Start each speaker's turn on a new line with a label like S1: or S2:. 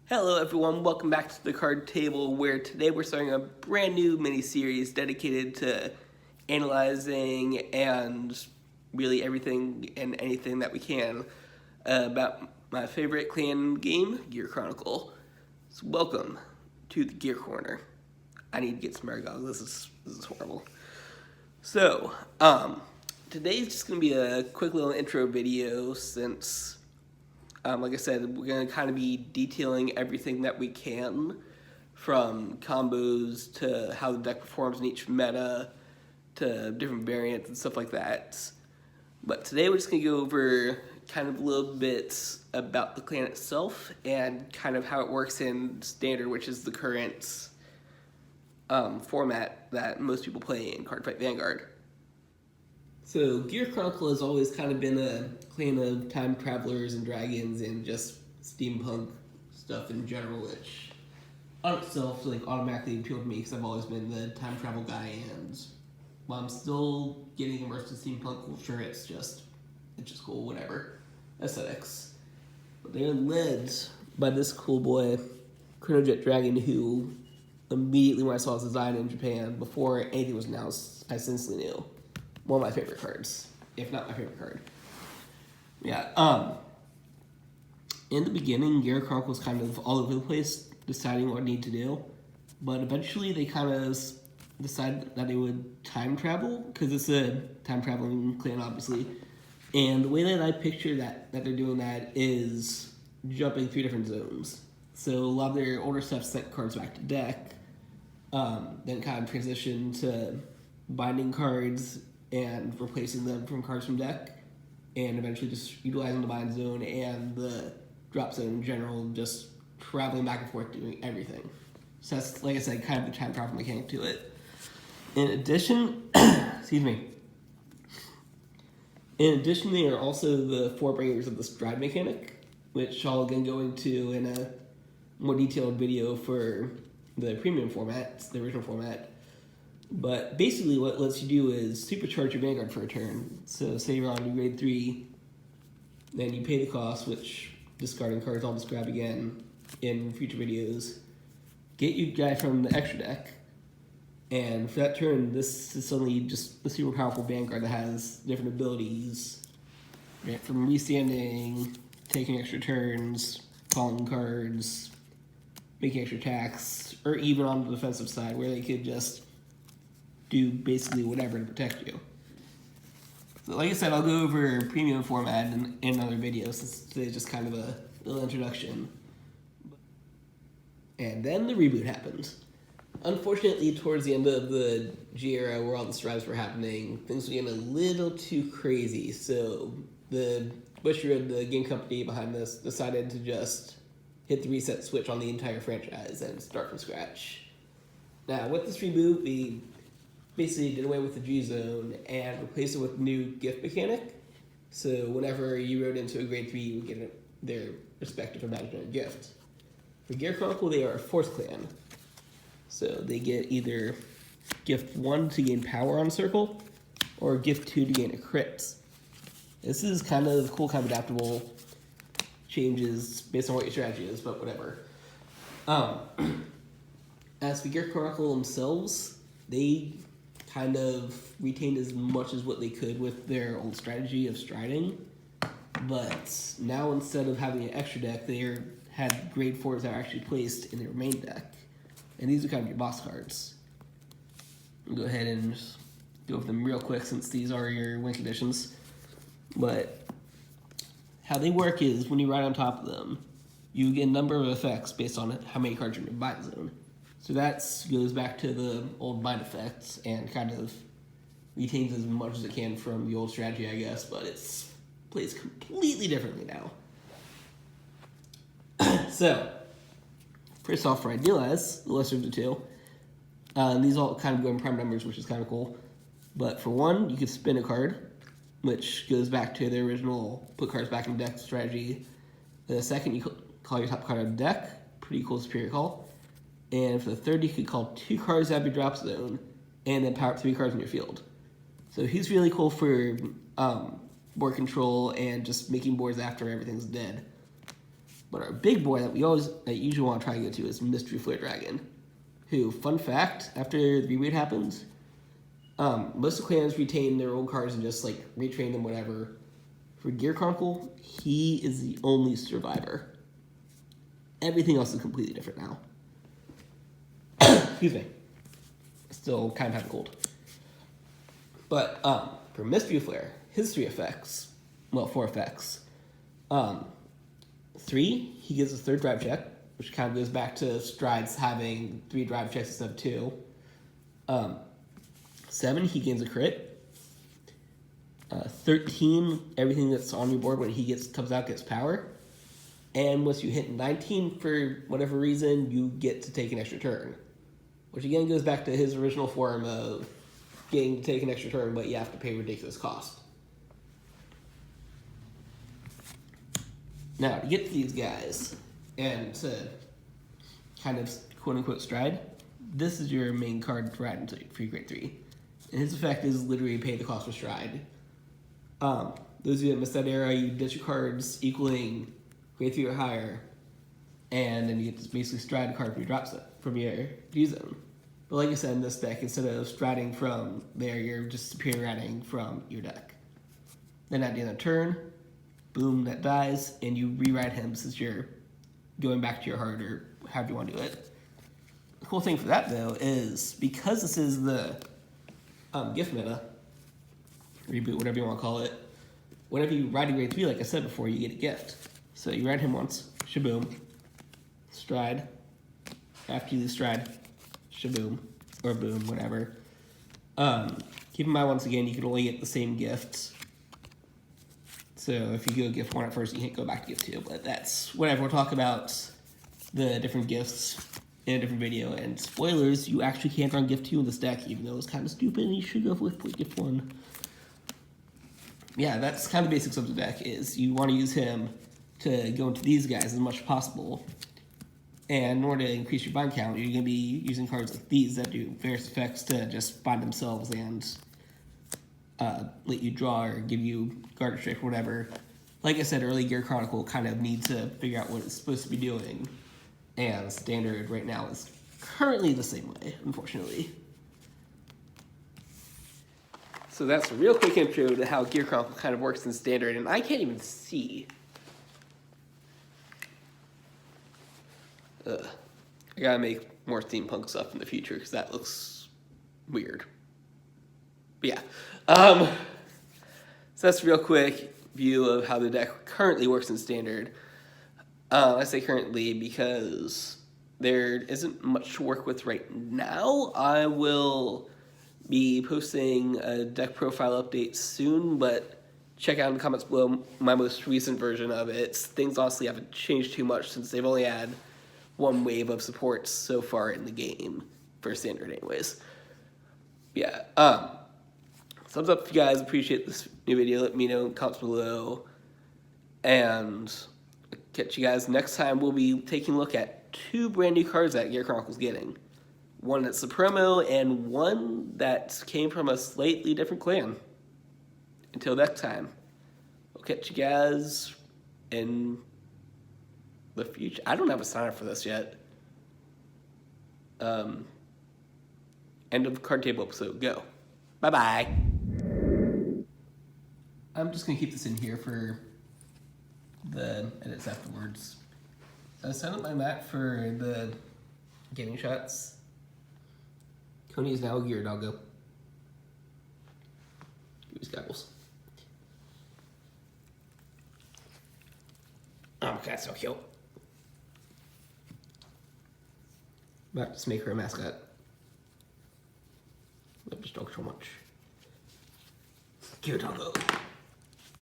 S1: Hello everyone, welcome back to the card table where today we're starting a brand new mini-series dedicated to analyzing and really everything and anything that we can about my favorite clan game, Gear Chronicle. So welcome to the Gear Corner. I need to get some air goggles, this is horrible. So, today's just going to be a quick little intro video since like I said, we're going to kind of be detailing everything that we can, from combos to how the deck performs in each meta to different variants and stuff like that. But today we're just going to go over kind of a little bit about the clan itself and kind of how it works in Standard, which is the current format that most people play in Cardfight Vanguard. So Gear Chronicle has always kind of been a clan of time travelers and dragons and just steampunk stuff in general, which on itself automatically appealed to me because I've always been the time travel guy, and while I'm still getting immersed in steampunk culture, it's just cool, whatever. Aesthetics. But they're led by this cool boy, Chronojet Dragon, who immediately when I saw his design in Japan, before anything was announced, I instantly knew. One of my favorite cards, if not my favorite card. Yeah, in the beginning, Gear Chronicle was kind of all over the place, deciding what I need to do. But eventually they kind of decided that they would time travel, because it's a time traveling clan, obviously. And the way that I picture that they're doing that is jumping through different zones. So a lot of their older stuff sent cards back to deck, then kind of transition to binding cards and replacing them from cards from deck, and eventually just utilizing the bind zone and the drop zone in general, just traveling back and forth doing everything. So that's, like I said, kind of the time travel mechanic to it. In addition, they are also the forebringers of the stride mechanic, which I'll again go into in a more detailed video for the premium format, the original format. But basically what it lets you do is supercharge your Vanguard for a turn. So say you're on your grade 3, then you pay the cost, which discarding cards I'll describe again in future videos. Get your guy from the extra deck, and for that turn, this is suddenly just a super powerful Vanguard that has different abilities, right? From restanding, taking extra turns, calling cards, making extra attacks, or even on the defensive side where they could just do basically whatever to protect you. So like I said, I'll go over premium format in another video since today's just kind of a little introduction. And then the reboot happened. Unfortunately, towards the end of the G era, where all the strides were happening, things were getting a little too crazy. So the Busher, the game company behind this, decided to just hit the reset switch on the entire franchise and start from scratch. Now, with this reboot, we basically did away with the G zone and replaced it with new gift mechanic. So whenever you rode into a grade 3, you would get their respective imaginary gift. For Gear Chronicle, they are a fourth clan. So they get either gift 1 to gain power on circle, or gift 2 to gain a crit. This is kind of cool, kind of adaptable changes based on what your strategy is, but whatever. As for Gear Chronicle themselves, they kind of retained as much as what they could with their old strategy of striding, but now instead of having an extra deck, they had grade 4s that are actually placed in their main deck, and these are kind of your boss cards. I'll go ahead and just go over them real quick since these are your win conditions. But how they work is when you ride on top of them, you get a number of effects based on how many cards are in your bind zone. So that goes back to the old bind effects and kind of retains as much as it can from the old strategy, I guess, but it's plays completely differently now. So, first off, for Idealize, the lesser of the two, these all kind of go in prime numbers, which is kind of cool. But for 1, you can spin a card, which goes back to the original put cards back in the deck strategy. The second, you call your top card on the deck, pretty cool superior call. And for the third, you could call 2 cards out of your drop zone, and then power up 3 cards in your field. So he's really cool for board control and just making boards after everything's dead. But our big boy that that you usually want to try to get to is Mystery Flare Dragon, who, fun fact, after the reboot happens, most of the clans retain their old cards and just like retrain them, whatever. For Gear Chronicle, he is the only survivor. Everything else is completely different now. Excuse me. Still kind of have a cold. But for Mystery Flare, his 3 effects, well, 4 effects. 3, he gives a 3rd drive check, which kind of goes back to Stride's having 3 drive checks instead of 2. 7, he gains a crit. 13, everything that's on your board when he comes out gets power. And once you hit 19, for whatever reason, you get to take an extra turn. Which again goes back to his original form of getting to take an extra turn, but you have to pay ridiculous cost. Now, to get to these guys, and to kind of quote-unquote stride, this is your main card to ride into free grade 3. And his effect is literally pay the cost for stride. Those of you that missed that era, you ditch your cards equaling grade 3 or higher, and then you get to basically stride a card from your drop set, from your D zone. But like I said, in this deck, instead of striding from there, you're just superior riding from your deck. Then at the end of the turn, boom, that dies, and you rewrite him since you're going back to your heart or however you want to do it. The cool thing for that, though, is because this is the gift meta, reboot, whatever you want to call it, whenever you ride a grade 3, like I said before, you get a gift. So you ride him once, shaboom, stride, after you do stride, shaboom, or boom, whatever. Keep in mind, once again, you can only get the same gift. So if you go gift 1 at first, you can't go back to gift 2, but that's whatever. We'll talk about the different gifts in a different video, and spoilers, you actually can't run gift 2 in this deck, even though it's kind of stupid, and you should go with gift 1. Yeah, that's kind of the basics of the deck, is you want to use him to go into these guys as much as possible. And in order to increase your bind count, you're going to be using cards like these that do various effects to just bind themselves and let you draw or give you guard trick or whatever. Like I said, early Gear Chronicle kind of needs to figure out what it's supposed to be doing. And Standard right now is currently the same way, unfortunately. So that's a real quick intro to how Gear Chronicle kind of works in Standard, and I can't even see. I gotta make more steampunk stuff in the future because that looks weird. But yeah, so that's a real quick view of how the deck currently works in Standard. I say currently because there isn't much to work with right now. I will be posting a deck profile update soon, but check out in the comments below my most recent version of it. Things honestly haven't changed too much since they've only had 1 wave of support so far in the game, for Standard anyways. Yeah, thumbs up if you guys appreciate this new video. Let me know in the comments below. And I'll catch you guys next time. We'll be taking a look at 2 brand new cards that Gear Chronicle's getting. One that's a promo, and one that came from a slightly different clan. Until next time, we'll catch you guys in the future. I don't have a sign up for this yet. End of card table episode. Go. Bye-bye. I'm just going to keep this in here for the edits afterwards. So I set up my mat for the gaming shots. Coney is now a gear doggo. Give me goggles. Oh, that's so cute. About to just make her a mascot. Love this dog so much. Gear doggo.